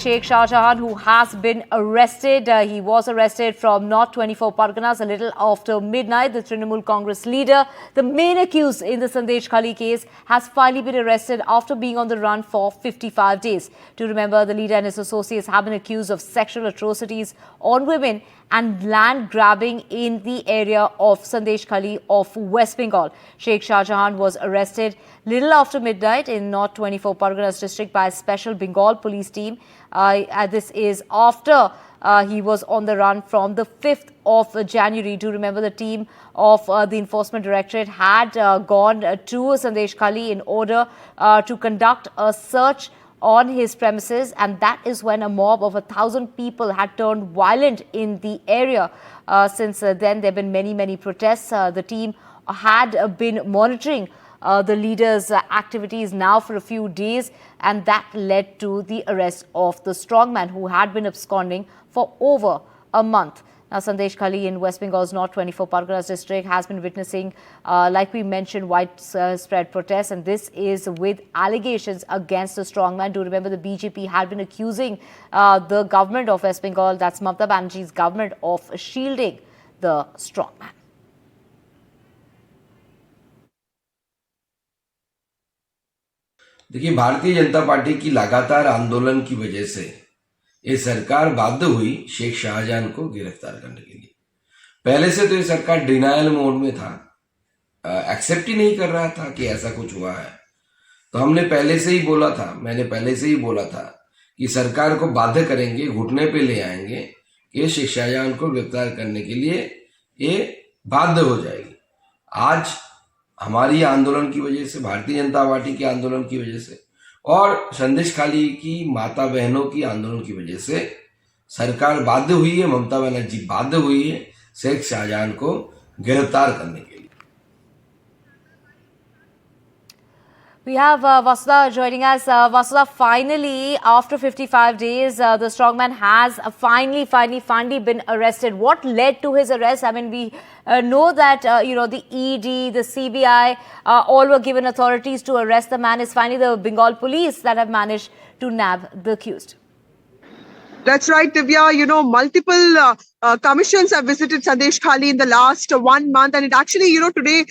Sheikh Shahjahan, who has been arrested. He was arrested from North 24 Parganas a little after midnight. The Trinamool Congress leader, the main accused in the Sandeshkhali case, has finally been arrested after being on the run for 55 days. To remember, the leader and his associates have been accused of sexual atrocities on women and land grabbing in the area of Sandeshkhali of West Bengal. Sheikh Shahjahan was arrested little after midnight in North 24 Parganas district by a special Bengal police team. This is after he was on the run from the 5th of January. Do remember, the team of the Enforcement Directorate had gone to Sandeshkhali in order to conduct a search on his premises, and that is when a mob of 1,000 people had turned violent in the area. Since then, there have been many protests. The team had been monitoring the leader's activities now for a few days, and that led to the arrest of the strongman who had been absconding for over a month. Now, Sandeshkhali in West Bengal's North 24 Parganas district has been witnessing, like we mentioned, widespread protests, and this is with allegations against the strongman. Do remember, the BJP had been accusing the government of West Bengal, that's Mamata Banerjee's government, of shielding the strongman. देखिए, Bharatiya Janata party की लगातार आंदोलन की वजह से ये सरकार बाध्य हुई शेख शाहजहां को गिरफ्तार करने के लिए। पहले से तो ये सरकार डिनायल मोड में था, एक्सेप्ट ही नहीं कर रहा था कि ऐसा कुछ हुआ है। तो हमने पहले से ही बोला था, मैंने पहले से ही बोला था कि सरकार को बाध्य करेंगे, घुटने पे ले आएंगे कि शेख शाहजहां को गिरफ्तार करने के लिए ये बाध्य हो जाएगी। आज हमारी आंदोलन की वजह से, भारतीय जनता पार्टी के आंदोलन की वजह से और संदेशखाली की माता बहनों की आंदोलन की वजह से सरकार बाध्य हुई है, ममता बनर्जी बाध्य हुई है शेख शाहजहां को गिरफ्तार करने के लिए। We have Vasudha joining us. Vasudha, finally, after 55 days, the strongman has finally been arrested. What led to his arrest? I mean, we know that, the ED, the CBI, all were given authorities to arrest the man. It's finally the Bengal police that have managed to nab the accused. That's right, Divya. Multiple commissions have visited Sandeshkhali in the last 1 month. And it actually, today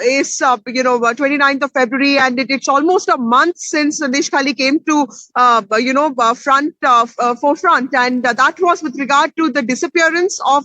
is, 29th of February. And it's almost a month since Sandeshkhali came to, forefront. And that was with regard to the disappearance of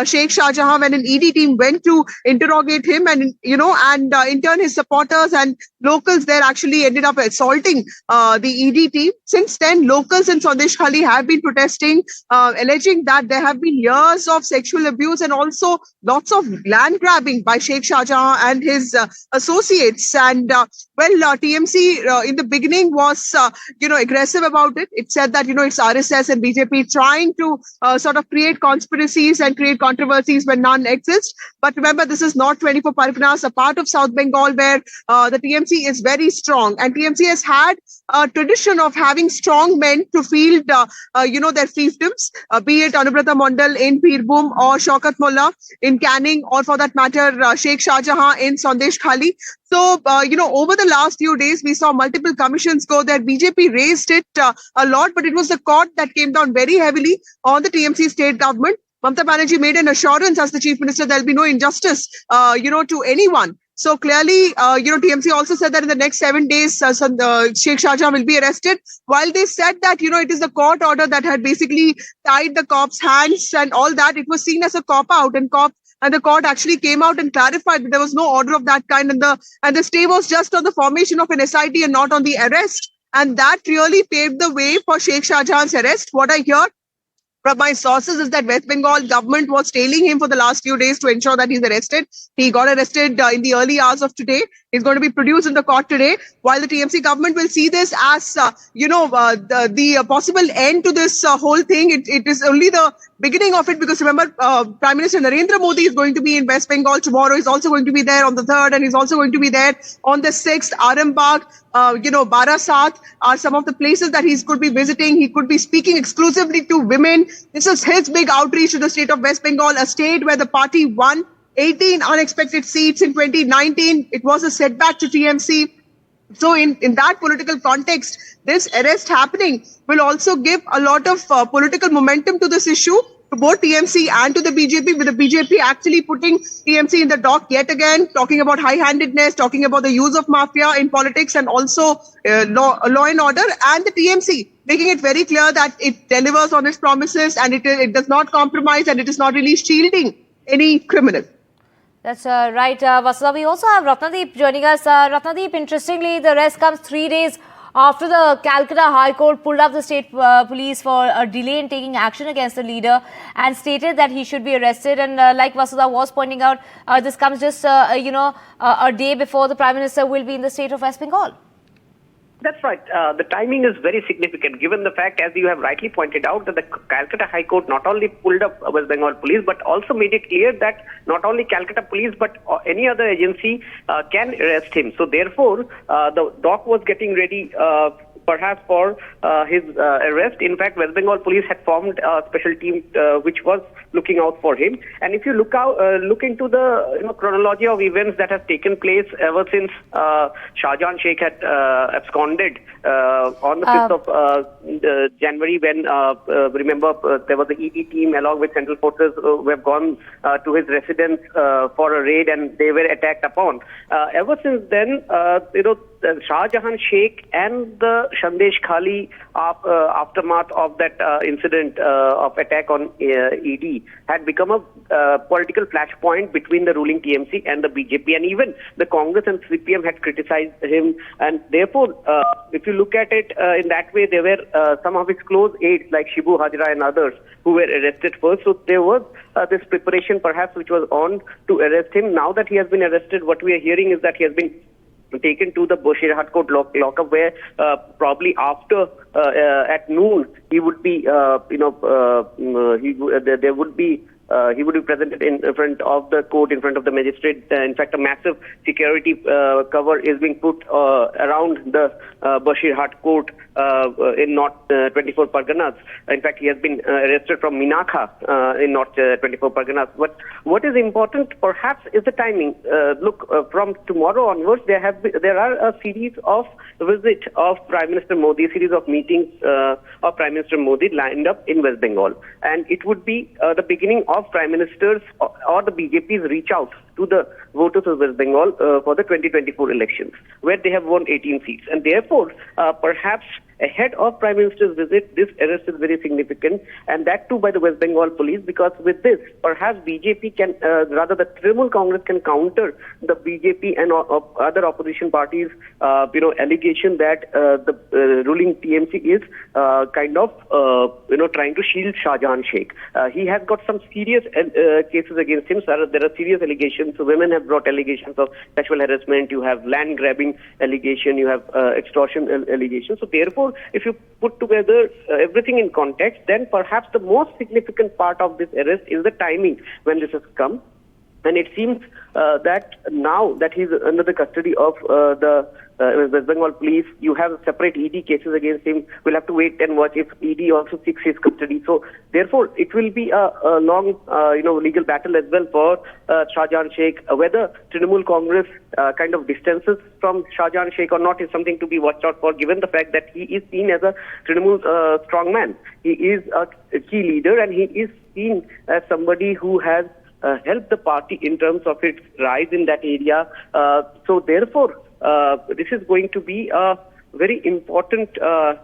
Sheikh Shahjahan, when an ED team went to interrogate him, and in turn his supporters and locals there actually ended up assaulting the ED team. Since then, locals in Sandeshkhali have been protesting, alleging that there have been years of sexual abuse and also lots of land grabbing by Sheikh Shahjahan and his associates. And TMC in the beginning was aggressive about it. It said that it's RSS and BJP trying to sort of create conspiracies and create controversies when none exist. But remember, this is North 24 Parganas, a part of South Bengal where the TMC is very strong, and TMC has had a tradition of having strong men to field their fiefdoms, be it Anubrata Mondal in Birbhum or Shaukat Mullah in Canning, or for that matter Sheikh Shahjahan in Sandeshkhali. So, over the last few days, we saw multiple commissions go there. BJP raised it a lot, but it was the court that came down very heavily on the TMC state government. Mamata Banerjee made an assurance as the chief minister there will be no injustice, to anyone. So clearly, TMC also said that in the next 7 days, Sheikh Shahjahan will be arrested. While they said that, it is the court order that had basically tied the cop's hands and all that, it was seen as a cop out, and the court actually came out and clarified that there was no order of that kind, and the stay was just on the formation of an SIT and not on the arrest. And that really paved the way for Sheikh Shahjahan's arrest. What I hear from my sources is that West Bengal government was tailing him for the last few days to ensure that he's arrested. He got arrested in the early hours of today. He's going to be produced in the court today, while the TMC government will see this as, the possible end to this whole thing. It is only the beginning of it, because remember, Prime Minister Narendra Modi is going to be in West Bengal tomorrow. He's also going to be there on the 3rd, and he's also going to be there on the 6th. Arambagh, Barasat are some of the places that he could be visiting. He could be speaking exclusively to women. This is his big outreach to the state of West Bengal, a state where the party won 18 unexpected seats in 2019. It was a setback to TMC. So in that political context, this arrest happening will also give a lot of political momentum to this issue, to both TMC and to the BJP, with the BJP actually putting TMC in the dock yet again, talking about high-handedness, talking about the use of mafia in politics, and also law and order, and the TMC making it very clear that it delivers on its promises and it does not compromise, and it is not really shielding any criminal. That's right, Vasudha. We also have Ratnadeep joining us. Ratnadeep, interestingly, the arrest comes 3 days after the Calcutta High Court pulled up the state police for a delay in taking action against the leader and stated that he should be arrested. And like Vasudha was pointing out, this comes just, a day before the Prime Minister will be in the state of West Bengal. That's right. The timing is very significant, given the fact, as you have rightly pointed out, that the Calcutta High Court not only pulled up West Bengal police, but also made it clear that not only Calcutta police, but any other agency can arrest him. So therefore, the dock was getting ready perhaps for his arrest. In fact, West Bengal police had formed a special team which was looking out for him. And if you look into the chronology of events that has taken place ever since Shahjahan Sheikh had absconded on the 5th of January, when remember there was the ED team along with Central Forces who have gone to his residence for a raid, and they were attacked upon. Ever since then, Shah Jahan Sheikh and the Sandeshkhali aftermath of that incident of attack on ED had become a political flashpoint between the ruling TMC and the BJP, and even the Congress and CPM had criticized him. And therefore, if you look at it in that way, there were some of his close aides like Shibu Hajra and others who were arrested first. So there was this preparation perhaps which was on to arrest him. Now that he has been arrested, what we are hearing is that he has been taken to the Boshirat Court lockup, where probably after at noon he would be, he would be presented in front of the court, in front of the magistrate. In fact, a massive security cover is being put around the Boshirat Court in North 24 Parganas. In fact, he has been arrested from Minakha in North 24 Parganas. But what is important, perhaps, is the timing. Look, from tomorrow onwards, there are a series of visits of Prime Minister Modi, a series of meetings of Prime Minister Modi lined up in West Bengal, and it would be the beginning of Prime Minister's or the BJP's reach out to the voters of West Bengal for the 2024 elections, where they have won 18 seats. And therefore, perhaps ahead of Prime Minister's visit, this arrest is very significant, and that too by the West Bengal police, because with this, perhaps BJP can, rather the Trinamool Congress can counter the BJP and other opposition parties, allegation that the ruling TMC is trying to shield Shahjahan Sheikh. He has got some serious cases against him. So there are serious allegations. So women have brought allegations of sexual harassment. You have land grabbing allegation. You have extortion allegations. So therefore, if you put together everything in context, then perhaps the most significant part of this arrest is the timing when this has come. And it seems that now that he's under the custody of the West Bengal police, you have separate ED cases against him. We'll have to wait and watch if ED also seeks his custody. So therefore, it will be a long, legal battle as well for Shahjahan Sheikh. Whether Trinamool Congress kind of distances from Shahjahan Sheikh or not is something to be watched out for, given the fact that he is seen as a Trinamool strongman. He is a key leader, and he is seen as somebody who has helped the party in terms of its rise in that area. So therefore, this is going to be a very important turn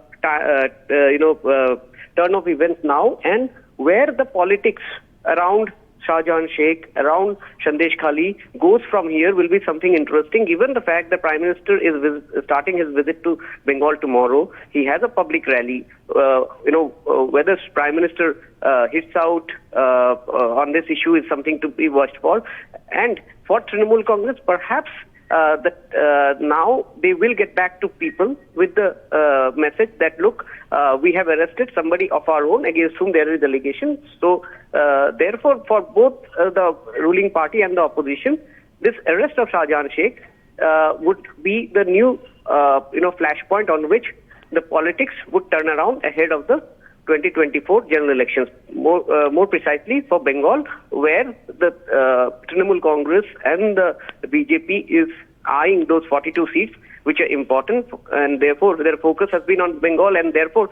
of events now, and where the politics around Shahjahan Sheikh, around Sandeshkhali goes from here will be something interesting, given the fact the Prime Minister is starting his visit to Bengal tomorrow. He has a public rally. Whether Prime Minister hits out on this issue is something to be watched for. And for Trinamool Congress, perhaps now they will get back to people with the message that, look, we have arrested somebody of our own against whom there is allegation. So therefore, for both the ruling party and the opposition, this arrest of Shahjahan Sheikh would be the new flashpoint on which the politics would turn around ahead of the 2024 general elections, more precisely for Bengal, where the Trinamool Congress and the BJP is eyeing those 42 seats which are important, and therefore their focus has been on Bengal, and therefore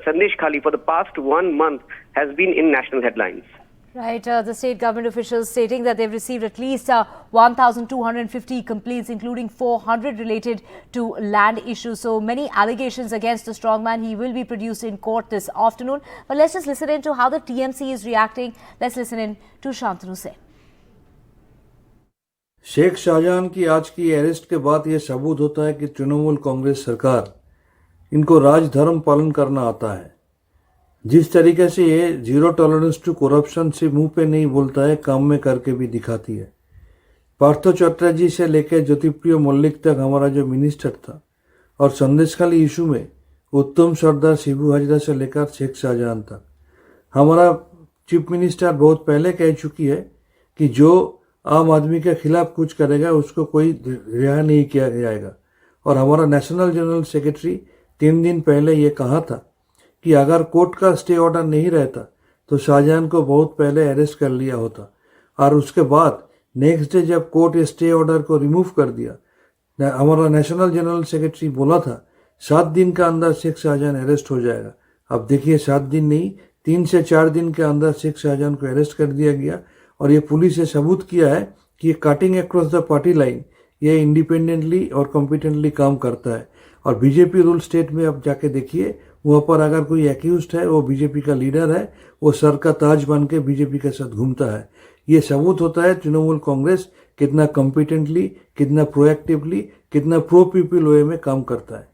Sandeshkhali for the past 1 month has been in national headlines. Right, the state government officials stating that they've received at least 1,250 complaints, including 400 related to land issues. So many allegations against the strongman. He will be produced in court this afternoon. But let's just listen in to how the TMC is reacting. Let's listen in to Shantanu Sen. Sheikh Shahjahan की आज की arrest के बाद यह सबूत होता है कि तृणमूल कांग्रेस सरकार इनको राजधर्म पालन करना आता है। जिस तरीके से ये जीरो टॉलरेंस टू करप्शन से मुंह पे नहीं बोलता है, काम में करके भी दिखाती है। पार्थो चटर्जी से लेकर ज्योतिप्रिय मल्लिक तक हमारा जो मिनिस्टर था, और संदेशखाली इशू में उत्तम सरदार शिबू हाजरा से लेकर शेख शाहजहां तक, हमारा चीफ मिनिस्टर बहुत पहले कह चुकी है कि जो आम आदमी के खिलाफ कुछ करेगा उसको कोई रिहा नहीं किया जाएगा। और हमारा नेशनल जनरल सेक्रेटरी 3 दिन पहले ये कहा था कि अगर कोर्ट का स्टे ऑर्डर नहीं रहता तो शाहजहां को बहुत पहले अरेस्ट कर लिया होता। और उसके बाद नेक्स्ट डे जब कोर्ट स्टे ऑर्डर को रिमूव कर दिया, हमारा नेशनल जनरल सेक्रेटरी बोला था 7 दिन के अंदर शेख शाहजहां अरेस्ट हो जाएगा। अब देखिए 7 दिन नहीं, 3 से 4 दिन के अंदर शेख शाहजहां को अरेस्ट कर दिया गया। और ये पुलिस ने सबूत किया है कि ये cutting across the party line ये इंडिपेंडेंटली और कॉम्पिटेंटली काम करता है। और बीजेपी रूल स्टेट में अब जाके देखिए, वहाँ पर अगर कोई एक्यूज्ड है, वो बीजेपी का लीडर है, वो सर का ताज बन के बीजेपी के साथ घूमता है। ये सबूत होता है तृणमूल कांग्रेस कितना कॉम्पिटेंटली, कितना प्रोएक्टिवली, कितना प्रो पीपल वे में काम करता है।